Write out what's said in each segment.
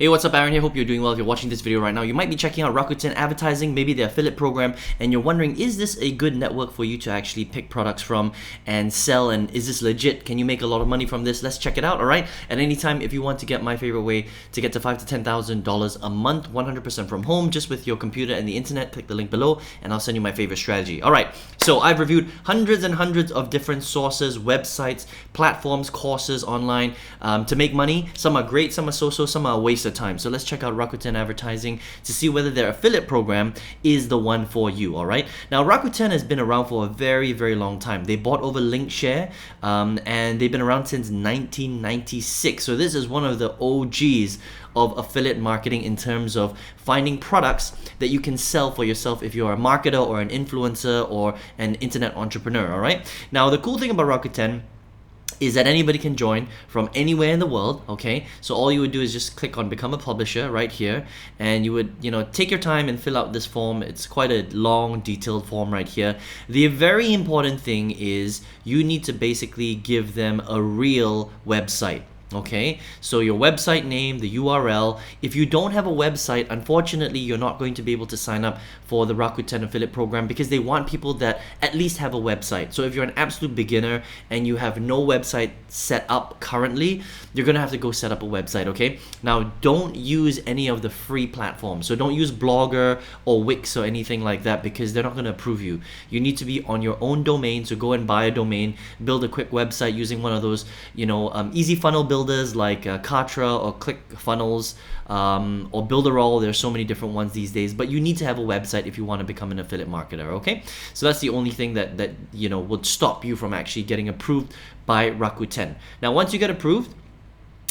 Hey, what's up? Aaron here. Hope you're doing well. If you're watching this video right now, you might be checking out Rakuten Advertising, maybe their affiliate program, and you're wondering, is this a good network for you to actually pick products from and sell, and is this legit? Can you make a lot of money from this? Let's check it out, alright? At any time, if you want to get my favorite way to get to $5,000 to $10,000 a month, 100% from home, just with your computer and the internet, click the link below, and I'll send you my favorite strategy. Alright, so I've reviewed hundreds and hundreds of different sources, websites, platforms, courses online to make money. Some are great, some are so-so, some are a waste of time. So let's check out Rakuten Advertising to see whether their affiliate program is the one for you. All right. Now Rakuten has been around for a very, very long time. They bought over Linkshare, and they've been around since 1996. So this is one of the OGs of affiliate marketing in terms of finding products that you can sell for yourself if you're a marketer or an influencer or an internet entrepreneur. All right. Now the cool thing about Rakuten is that anybody can join from anywhere in the world, okay? So all you would do is just click on become a publisher right here, and you would, take your time and fill out this form. It's quite a long, detailed form right here. The very important thing is you need to basically give them a real website. Okay, so your website name, the URL. If you don't have a website, unfortunately, you're not going to be able to sign up for the Rakuten affiliate program because they want people that at least have a website. So if you're an absolute beginner and you have no website set up currently, you're gonna have to go set up a website, okay? Now, don't use any of the free platforms. So don't use Blogger or Wix or anything like that because they're not gonna approve you. You need to be on your own domain, so go and buy a domain, build a quick website using one of those, easy funnel builders like Katra or ClickFunnels or Builderall. There's so many different ones these days, but you need to have a website if you want to become an affiliate marketer, okay? So that's the only thing that would stop you from actually getting approved by Rakuten. Now, once you get approved,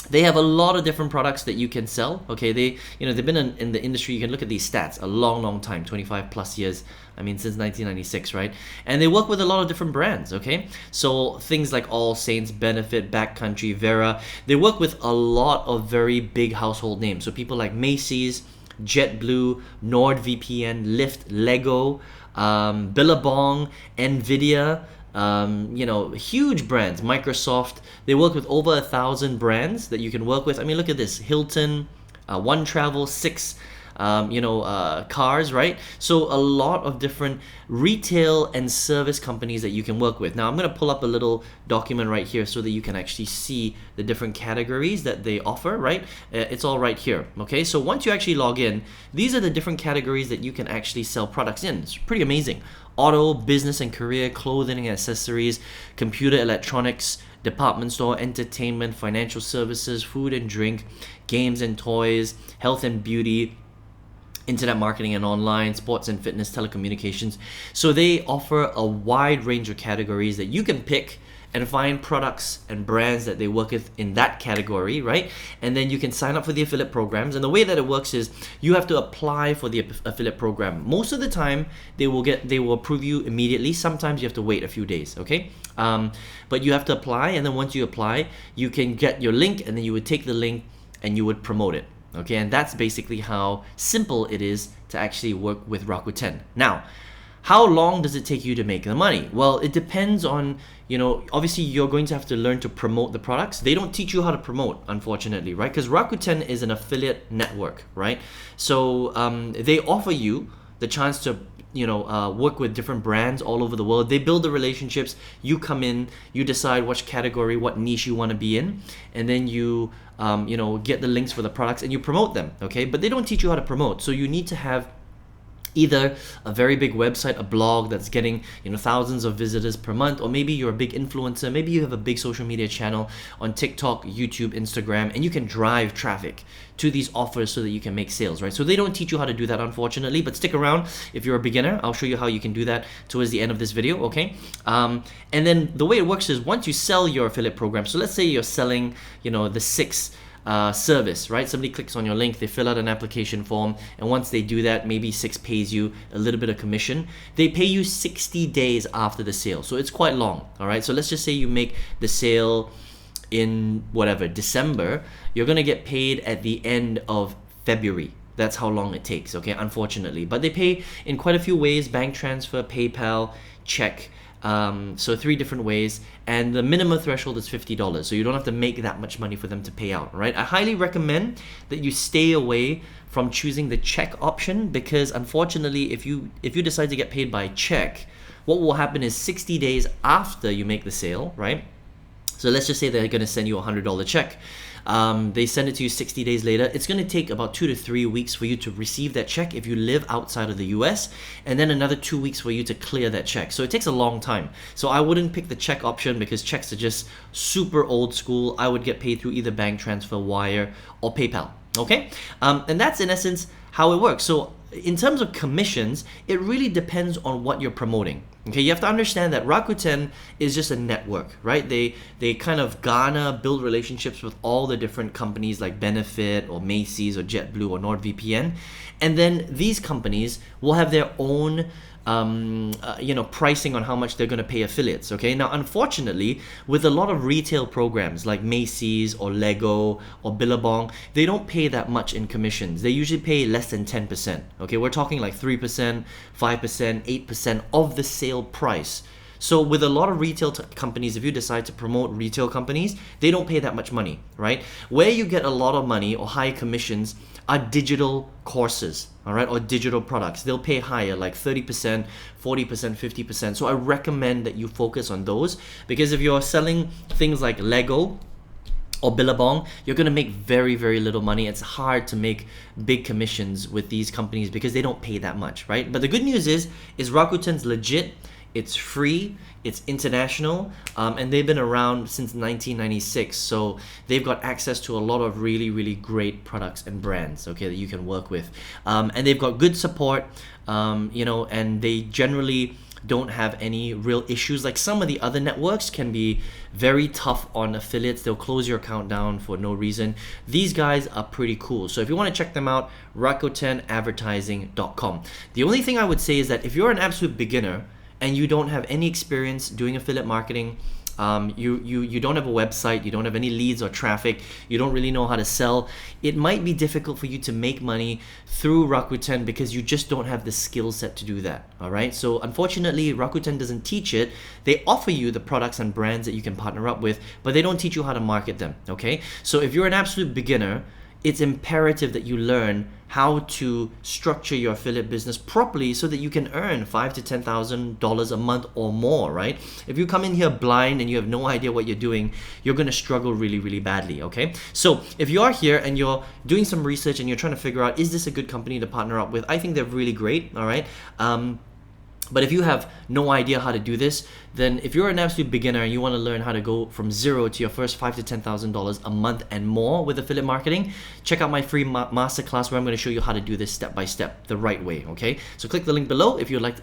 they have a lot of different products that you can sell. Okay, they've been in the industry. You can look at these stats, a long time, 25 plus years. I mean, since 1996, right? And they work with a lot of different brands. Okay, so things like All Saints, Benefit, Backcountry, Vera. They work with a lot of very big household names. So people like Macy's, JetBlue, NordVPN, Lyft, Lego, Billabong, Nvidia. Huge brands. Microsoft. They work with over 1,000 brands that you can work with. I mean, look at this: Hilton, One Travel, Six, cars, right? So a lot of different retail and service companies that you can work with. Now I'm going to pull up a little document right here so that you can actually see the different categories that they offer, right? It's all right here. Okay, so once you actually log in, these are the different categories that you can actually sell products in. It's pretty amazing. Auto, business and career, clothing and accessories, computer electronics, department store, entertainment, financial services, food and drink, games and toys, health and beauty, internet marketing and online, sports and fitness, telecommunications. So they offer a wide range of categories that you can pick and find products and brands that they work with in that category, right? And then you can sign up for the affiliate programs. And the way that it works is you have to apply for the affiliate program. Most of the time, they will approve you immediately. Sometimes you have to wait a few days, okay? But you have to apply, and then once you apply, you can get your link, and then you would take the link and you would promote it. Okay, and that's basically how simple it is to actually work with Rakuten. Now, how long does it take you to make the money? Well, it depends on, obviously you're going to have to learn to promote the products. They don't teach you how to promote, unfortunately, right? Because Rakuten is an affiliate network, right? So they offer you the chance to work with different brands all over the world. They build the relationships. You come in, you decide which category, what niche you want to be in, and then you get the links for the products and you promote them. Okay, but they don't teach you how to promote. So you need to have either a very big website, a blog that's getting thousands of visitors per month, or maybe you're a big influencer, maybe you have a big social media channel on TikTok, YouTube, Instagram, and you can drive traffic to these offers so that you can make sales, right? So they don't teach you how to do that, unfortunately, but stick around. If you're a beginner, I'll show you how you can do that towards the end of this video, okay? And then the way it works is once you sell your affiliate program, so let's say you're selling the Six service, right? Somebody clicks on your link, they fill out an application form, and once they do that, maybe Six pays you a little bit of commission. They pay you 60 days after the sale, so it's quite long. All right, so let's just say you make the sale in December, you're gonna get paid at the end of February. That's how long it takes, okay, unfortunately. But they pay in quite a few ways: bank transfer, PayPal, check, So 3 different ways, and the minimum threshold is $50. So you don't have to make that much money for them to pay out, right? I highly recommend that you stay away from choosing the check option, because unfortunately, if you decide to get paid by check, what will happen is 60 days after you make the sale, right? So let's just say they're going to send you a $100 check. They send it to you 60 days later. It's going to take about 2 to 3 weeks for you to receive that check if you live outside of the US, and then another 2 weeks for you to clear that check. So it takes a long time. So I wouldn't pick the check option because checks are just super old school. I would get paid through either bank transfer, wire, or PayPal. Okay? And that's in essence how it works. So in terms of commissions, it really depends on what you're promoting. Okay, you have to understand that Rakuten is just a network, right? They kind of build relationships with all the different companies like Benefit or Macy's or JetBlue or NordVPN, and then these companies will have their own pricing on how much they're going to pay affiliates. Okay, now unfortunately, with a lot of retail programs like Macy's or Lego or Billabong, they don't pay that much in commissions. They usually pay less than 10%. Okay, we're talking like 3%, 5%, 8% of the sale price. So with a lot of retail companies, if you decide to promote retail companies, they don't pay that much money, right? Where you get a lot of money or high commissions are digital courses, all right, or digital products. They'll pay higher, like 30%, 40%, 50%. So I recommend that you focus on those, because if you're selling things like Lego or Billabong, you're going to make very, very little money. It's hard to make big commissions with these companies because they don't pay that much, right? But the good news is Rakuten's legit. It's free, it's international, and they've been around since 1996. So they've got access to a lot of really, really great products and brands, okay, that you can work with. And they've got good support, and they generally don't have any real issues. Like some of the other networks can be very tough on affiliates. They'll close your account down for no reason. These guys are pretty cool. So if you want to check them out, RakutenAdvertising.com. The only thing I would say is that if you're an absolute beginner and you don't have any experience doing affiliate marketing, you don't have a website, you don't have any leads or traffic, you don't really know how to sell, it might be difficult for you to make money through Rakuten because you just don't have the skill set to do that, all right? So unfortunately, Rakuten doesn't teach it. They offer you the products and brands that you can partner up with, but they don't teach you how to market them, okay? So if you're an absolute beginner, it's imperative that you learn how to structure your affiliate business properly so that you can earn $5,000 to $10,000 a month or more, right? If you come in here blind and you have no idea what you're doing, you're going to struggle really, really badly, okay? So if you are here and you're doing some research and you're trying to figure out, is this a good company to partner up with? I think they're really great, all right? But if you have no idea how to do this, then if you're an absolute beginner and you want to learn how to go from zero to your first $5,000 to $10,000 a month and more with affiliate marketing, check out my free masterclass where I'm going to show you how to do this step by step the right way, okay? So click the link below if you'd like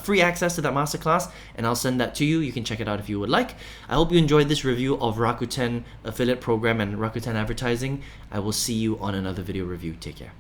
free access to that masterclass, and I'll send that to you. You can check it out if you would like. I hope you enjoyed this review of Rakuten affiliate program and Rakuten advertising. I will see you on another video review. Take care.